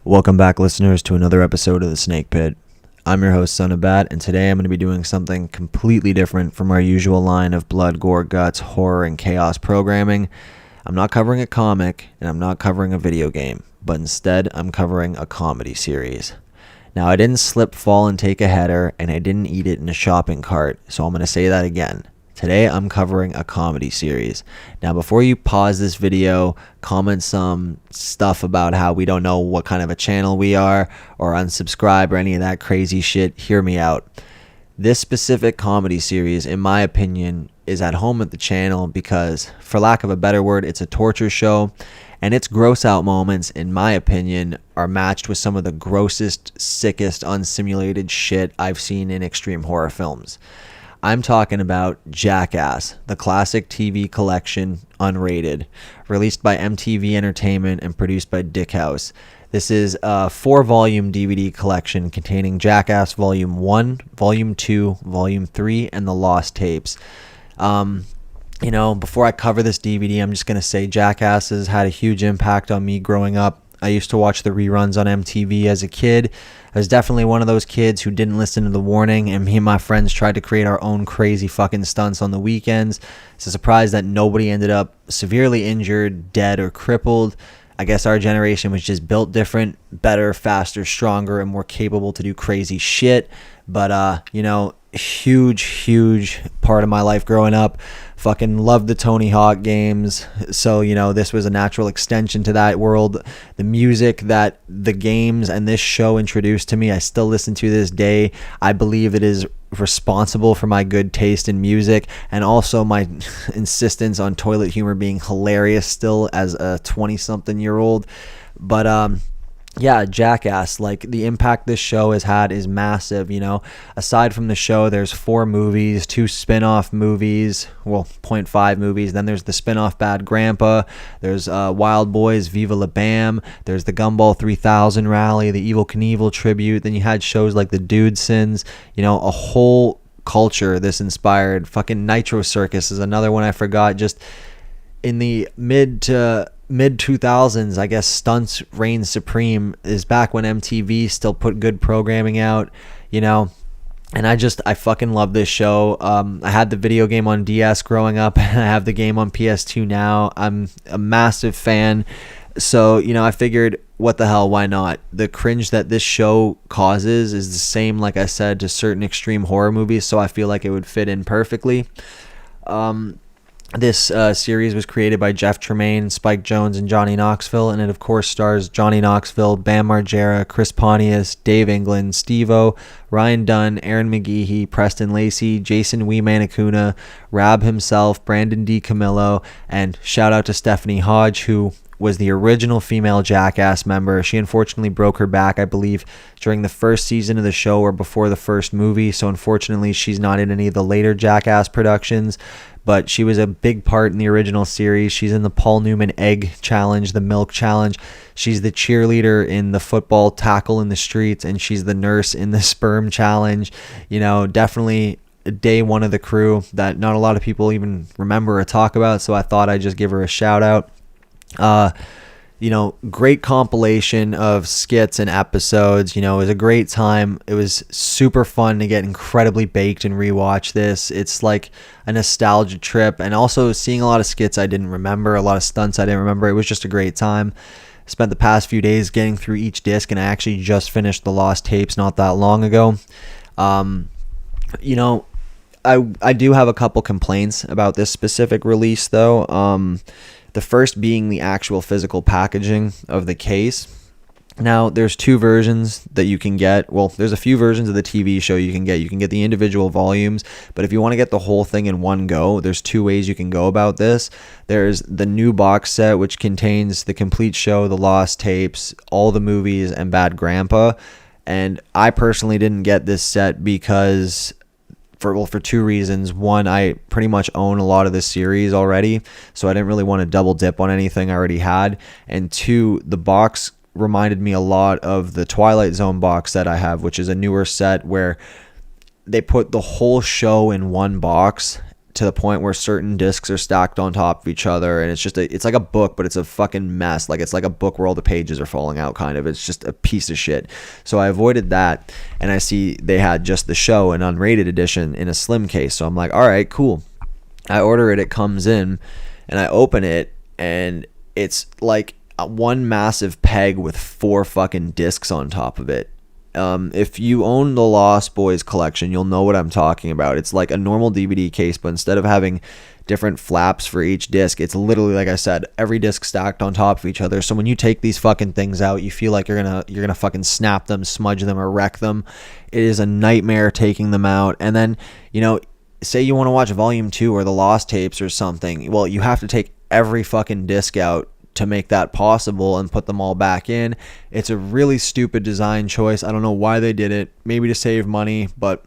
Welcome back, listeners, to another episode of The Snake Pit. I'm your host, Son of Bat, and today I'm going to be doing something completely different from our usual line of blood, gore, guts, horror, and chaos programming. I'm not covering a comic, and I'm not covering a video game, but instead I'm covering a comedy series. Now, I didn't slip, fall, and take a header, and I didn't eat it in a shopping cart, so I'm going to say that again. Today, I'm covering a comedy series. Now, before you pause this video, comment some stuff about how we don't know what kind of a channel we are, or unsubscribe, or any of that crazy shit. Hear me out. This specific comedy series, in my opinion, is at home at the channel because, for lack of a better word, it's a torture show, and its gross out moments, in my opinion, are matched with some of the grossest, sickest, unsimulated shit I've seen in extreme horror films. I'm talking about Jackass, the classic TV collection, unrated, released by MTV Entertainment and produced by Dickhouse. This is a 4-volume DVD collection containing Jackass Volume 1, Volume 2, Volume 3, and the Lost Tapes. Before I cover this DVD, I'm just going to say Jackass has had a huge impact on me growing up. I used to watch the reruns on MTV as a kid. I was definitely one of those kids who didn't listen to the warning, and me and my friends tried to create our own crazy fucking stunts on the weekends. It's a surprise that nobody ended up severely injured, dead, or crippled. I guess our generation was just built different, better, faster, stronger, and more capable to do crazy shit. But, huge part of my life growing up. Fucking loved the Tony Hawk games. So, this was a natural extension to that world. The music that the games and this show introduced to me, I still listen to this day. I believe it is responsible for my good taste in music and also my insistence on toilet humor being hilarious still as a 20-something-year-old. But, yeah, Jackass, like, the impact this show has had is massive. Aside from the show, there's 4 movies, 2 spin-off movies, 0.5 movies. Then there's the spin-off Bad Grandpa. There's Wildboyz, Viva La Bam. There's the Gumball 3000 rally, the Evel Knievel tribute. Then you had shows like the Dudesons, a whole culture this inspired. Fucking Nitro Circus is another one I forgot. Just in the mid 2000s, I guess Stunts reigned supreme. Is back when MTV still put good programming out, and I fucking love this show. I had the video game on DS growing up, and I have the game on PS2 now. I'm a massive fan, so I figured, what the hell, why not? The cringe that this show causes is the same, like I said, to certain extreme horror movies, so I feel like it would fit in perfectly. This series was created by Jeff Tremaine, Spike Jonze, and Johnny Knoxville, and it, of course, stars Johnny Knoxville, Bam Margera, Chris Pontius, Dave England, Steve-O, Ryan Dunn, Aaron McGeehee, Preston Lacey, Jason Wee Manacuna, Rab himself, Brandon D. Camillo, and shout out to Stephanie Hodge, who was the original female Jackass member. She unfortunately broke her back, I believe, during the first season of the show or before the first movie, so unfortunately she's not in any of the later Jackass productions. But she was a big part in the original series. She's in the Paul Newman Egg Challenge, the Milk Challenge. She's the cheerleader in the football tackle in the streets, and she's the nurse in the Sperm Challenge. Definitely day one of the crew that not a lot of people even remember or talk about, so I thought I'd just give her a shout out. Great compilation of skits and episodes. It was a great time. It was super fun to get incredibly baked and rewatch this. It's like a nostalgia trip, and also seeing a lot of skits I didn't remember, a lot of stunts I didn't remember. It was just a great time. Spent the past few days getting through each disc, and I actually just finished the Lost Tapes not that long ago. I do have a couple complaints about this specific release, though. The first being the actual physical packaging of the case. Now, there's 2 versions that you can get. Well, there's a few versions of the TV show you can get. You can get the individual volumes, but if you want to get the whole thing in one go, there's 2 ways you can go about this. There's the new box set, which contains the complete show, the Lost Tapes, all the movies, and Bad Grandpa. And I personally didn't get this set because for 2 reasons. One, I pretty much own a lot of this series already, so I didn't really want to double dip on anything I already had. And 2, the box reminded me a lot of the Twilight Zone box set I have, which is a newer set where they put the whole show in one box to the point where certain discs are stacked on top of each other, and it's like a book, but it's a fucking mess. Like, it's like a book where all the pages are falling out, kind of. It's just a piece of shit. So I avoided that, and I see they had just the show, an unrated edition in a slim case. So I'm like, all right, cool. I order it, it comes in, and I open it, and it's like one massive peg with 4 fucking discs on top of it. If you own the Lost Boys collection, you'll know what I'm talking about. It's like a normal DVD case, but instead of having different flaps for each disc, it's literally, like I said, every disc stacked on top of each other. So when you take these fucking things out, you feel like you're gonna fucking snap them, smudge them, or wreck them. It is a nightmare taking them out. And then, say you want to watch Volume 2 or the Lost Tapes or something. Well, you have to take every fucking disc out to make that possible and put them all back in. It's a really stupid design choice. I don't know why they did it. Maybe to save money, but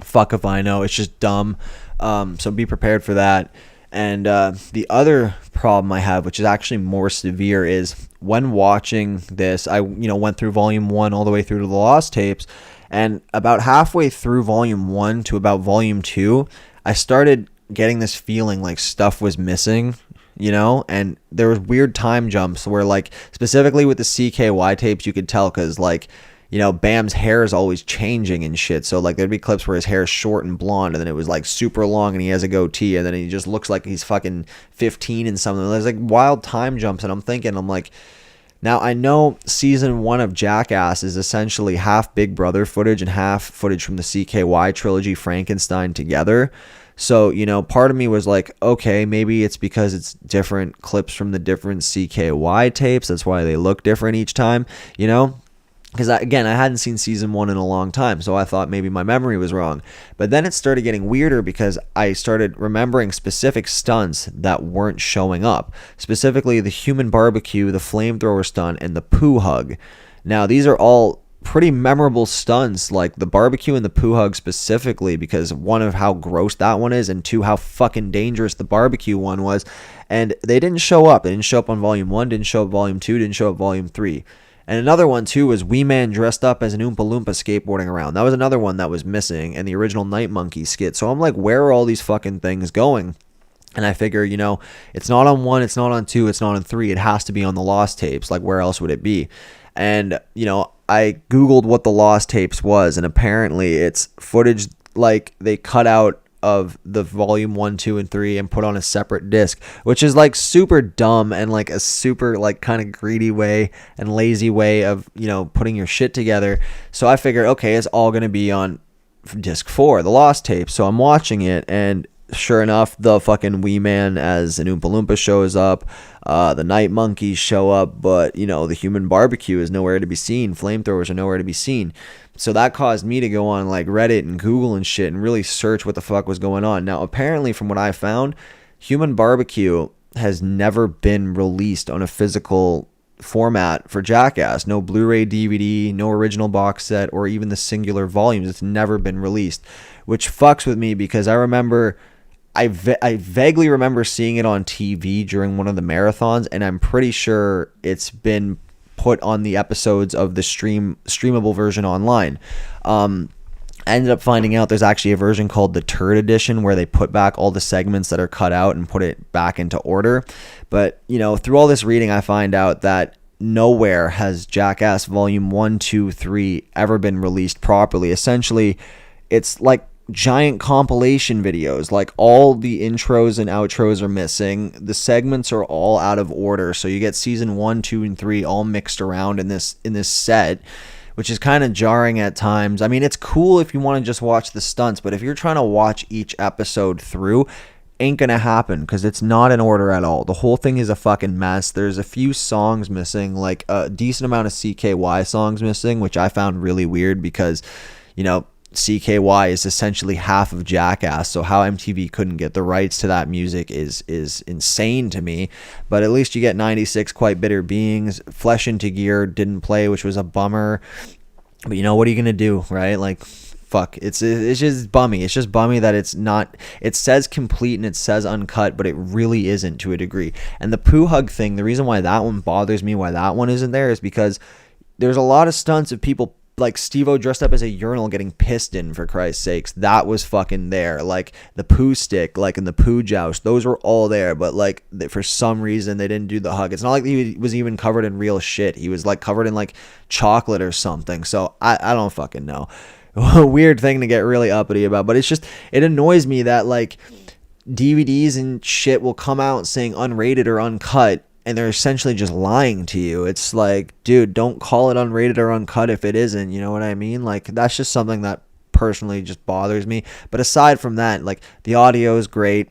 fuck if I know. It's just dumb. So be prepared for that. And the other problem I have, which is actually more severe, is when watching this, I went through Volume 1 all the way through to the Lost Tapes, and about halfway through Volume 1 to about Volume 2, I started getting this feeling like stuff was missing, and there was weird time jumps where, like, specifically with the CKY tapes, you could tell because, like, Bam's hair is always changing and shit. So, like, there'd be clips where his hair is short and blonde, and then it was, like, super long, and he has a goatee, and then he just looks like he's fucking 15 and something. There's, like, wild time jumps, and I'm like, now I know season 1 of Jackass is essentially half Big Brother footage and half footage from the CKY trilogy Frankenstein together. So, part of me was like, okay, maybe it's because it's different clips from the different CKY tapes. That's why they look different each time, Because, again, I hadn't seen season 1 in a long time, so I thought maybe my memory was wrong. But then it started getting weirder because I started remembering specific stunts that weren't showing up. Specifically, the human barbecue, the flamethrower stunt, and the poo hug. Now, these are all pretty memorable stunts, like the barbecue and the poo hug specifically, because one of how gross that one is, and 2, how fucking dangerous the barbecue one was. And they didn't show up. They didn't show up on Volume 1, didn't show up Volume 2, didn't show up Volume 3. And another one, too, was Wee Man dressed up as an Oompa Loompa skateboarding around. That was another one that was missing, and the original Night Monkey skit. So I'm like, where are all these fucking things going? And I figure, it's not on 1, it's not on 2, it's not on 3. It has to be on the Lost Tapes. Like, where else would it be? And, I Googled what the Lost Tapes was, and apparently it's footage, like, they cut out of the Volume 1, 2, and 3 and put on a separate disc, which is, like, super dumb and, like, a super, like, kind of greedy way and lazy way of, putting your shit together. So I figured, okay, it's all going to be on disc 4, the Lost Tapes. So I'm watching it, and sure enough, the fucking Wee Man as an Oompa Loompa shows up. The Night Monkeys show up, but, the human barbecue is nowhere to be seen. Flamethrowers are nowhere to be seen. So that caused me to go on, like, Reddit and Google and shit and really search what the fuck was going on. Now, apparently, from what I found, human barbecue has never been released on a physical format for Jackass. No Blu-ray DVD, no original box set, or even the singular volumes. It's never been released, which fucks with me because I remember... I vaguely remember seeing it on TV during one of the marathons, and I'm pretty sure it's been put on the episodes of the streamable version online. I ended up finding out there's actually a version called the Turd Edition where they put back all the segments that are cut out and put it back into order. But, through all this reading, I find out that nowhere has Jackass Volume 1, 2, 3 ever been released properly. Essentially, it's like giant compilation videos. Like, all the intros and outros are missing. The segments are all out of order, so you get season 1, 2, and 3 all mixed around in this set, which is kind of jarring at times. I mean, it's cool if you want to just watch the stunts, but if you're trying to watch each episode through, ain't gonna happen because it's not in order at all. The whole thing is a fucking mess. There's a few songs missing, like a decent amount of CKY songs missing, which I found really weird because, CKY is essentially half of Jackass, so how MTV couldn't get the rights to that music is insane to me. But at least you get 96 Quite Bitter Beings. Flesh into Gear didn't play, which was a bummer. But what are you gonna do, right? Like, fuck, it's just bummy. It's just bummy that it's not. It says complete and it says uncut, but it really isn't to a degree. And the poo hug thing, the reason why that one bothers me, why that one isn't there, is because there's a lot of stunts of people like Steve-O dressed up as a urinal getting pissed in, for Christ's sakes. That was fucking there. Like the poo stick, like in the poo joust, those were all there. But like for some reason they didn't do the hug. It's not like he was even covered in real shit. He was like covered in like chocolate or something. So I don't fucking know. A weird thing to get really uppity about. But it's just, it annoys me that like DVDs and shit will come out saying unrated or uncut, and they're essentially just lying to you. It's like, dude, don't call it unrated or uncut if it isn't, you know what I mean? Like, that's just something that personally just bothers me. But aside from that, like, the audio is great.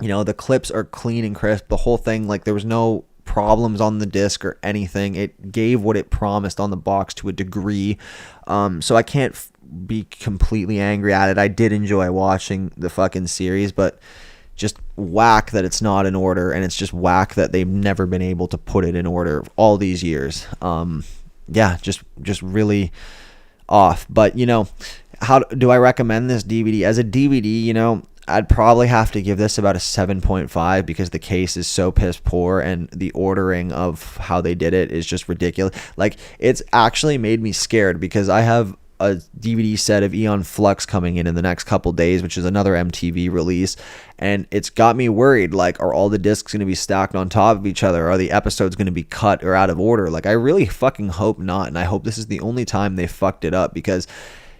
You know, the clips are clean and crisp. The whole thing, like, there was no problems on the disc or anything. It gave what it promised on the box to a degree. So I can't be completely angry at it. I did enjoy watching the fucking series, but just whack that it's not in order, and it's just whack that they've never been able to put it in order all these years. Yeah, just really off. But, you know, how do I recommend this DVD? As a DVD, you know, I'd probably have to give this about a 7.5 because the case is so piss poor and the ordering of how they did it is just ridiculous. Like, it's actually made me scared because I have a DVD set of Eon Flux coming in the next couple days, which is another MTV release, and it's got me worried. Like, are all the discs going to be stacked on top of each other? Are the episodes going to be cut or out of order? Like, I really fucking hope not, and I hope this is the only time they fucked it up because,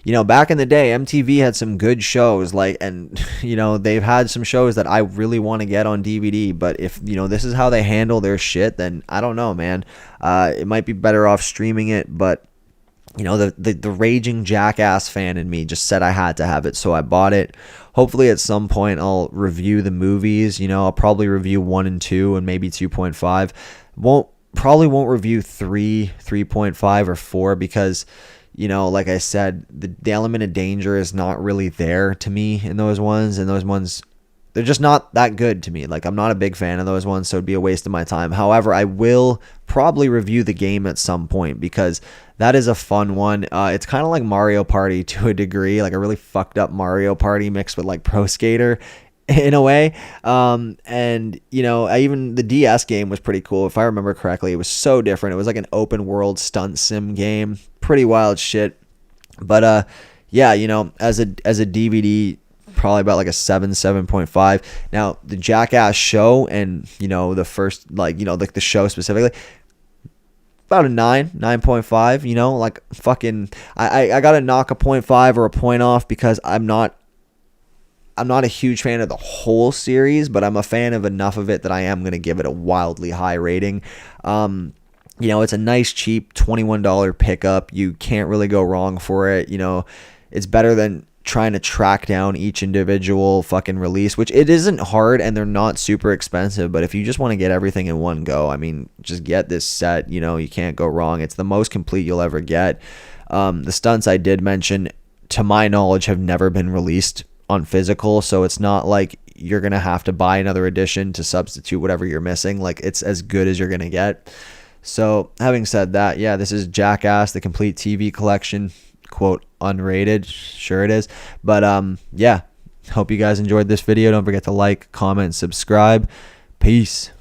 you know, back in the day, MTV had some good shows, like, and, you know, they've had some shows that I really want to get on DVD, but if, you know, this is how they handle their shit, then I don't know, man. It might be better off streaming it, but, you know, the raging Jackass fan in me just said I had to have it, so I bought it. Hopefully at some point I'll review the movies. You know, I'll probably review 1 and 2 and maybe 2.5. Probably won't review 3, 3.5 or 4 because, you know, like I said, the element of danger is not really there to me in those ones, and those ones, they're just not that good to me. Like, I'm not a big fan of those ones, so it'd be a waste of my time. However, I will probably review the game at some point because that is a fun one. It's kind of like Mario Party to a degree, like a really fucked up Mario Party mixed with like Pro Skater in a way. And, you know, even the DS game was pretty cool. If I remember correctly, it was so different. It was like an open world stunt sim game. Pretty wild shit. But yeah, you know, as a DVD, probably about like a 7.5. Now the Jackass show and, you know, the first, like, you know, like the show specifically, about a 9.5, you know, like fucking, I gotta knock a 0.5 or a point off because I'm not a huge fan of the whole series, but I'm a fan of enough of it that I am going to give it a wildly high rating. You know, it's a nice, cheap $21 pickup. You can't really go wrong for it. You know, it's better than trying to track down each individual fucking release, which it isn't hard and they're not super expensive, but if you just want to get everything in one go, I mean, just get this set. You know, you can't go wrong. It's the most complete you'll ever get. The stunts I did mention, to my knowledge, have never been released on physical, so it's not like you're gonna have to buy another edition to substitute whatever you're missing. Like, it's as good as you're gonna get. So having said that, yeah, this is Jackass, the complete TV collection, quote, unrated. Sure it is. But yeah, hope you guys enjoyed this video. Don't forget to like, comment, subscribe. Peace.